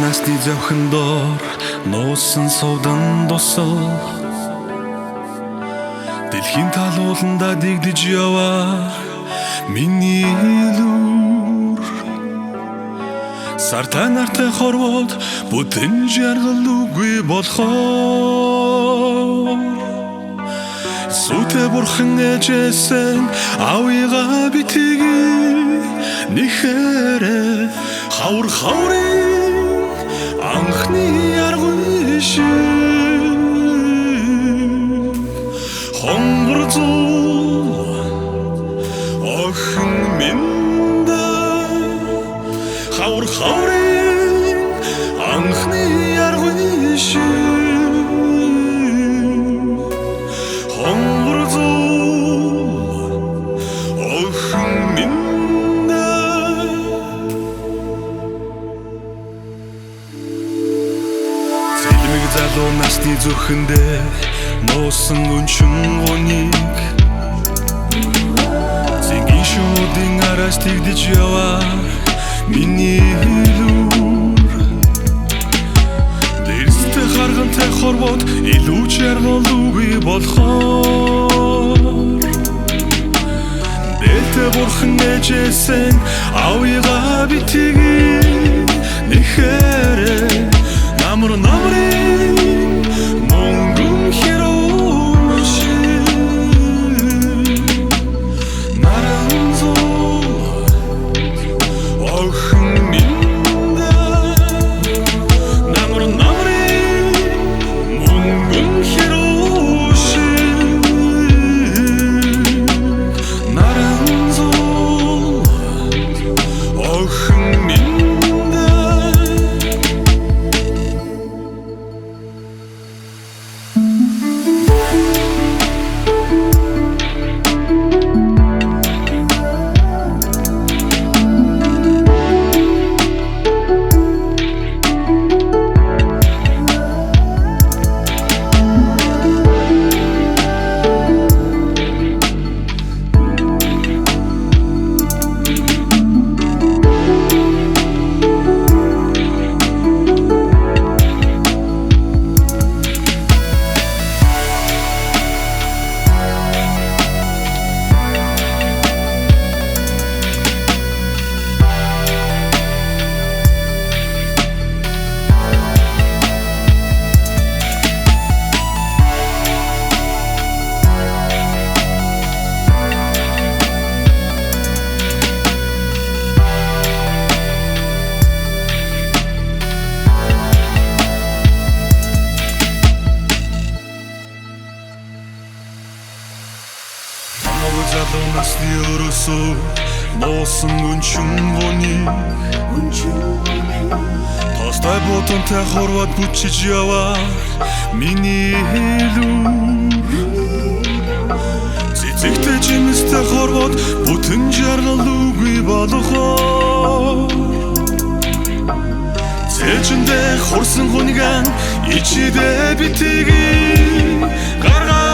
насны зовхон доор нуусан суудан дусал дэлхийн талууланда дэгдэж яваа миний лүр сартай нартай хорвоод бүтэн жаргал үгүй болохоор сүтэ бурхан ээжсэн авъяга битгий нэхэрэ хавар хаврын анхны аргуй шиг хонгор зул охин миндэ хавар хаврын анхны аргуй шиг хонгор зул охин миндэ зэлмэг залуу насны зүрхэндээ нуусан өнчин гоник зингийн шуудын араас тэгдэж яваа миний лүр дэрстэй харгантай хорвоод илүү жаргал үгүй болохоор дэртэ бурхан ээжсэн авъяга битгий нэхэрэ намар намрын монгон хироши наранзо охин миндэ намар намрын монгон хироши наранзо охин миндэ залуу насны өрөөсөө нуусан өнчин гоник тостой ботонтой хорвоод бүчиж яваа миний лүр цэцэгтэй жимстэй хорвоод бүтэн жаргал үгүй болохоор цэжиндээ хурсан гуниган ичидэ битгий гаргаа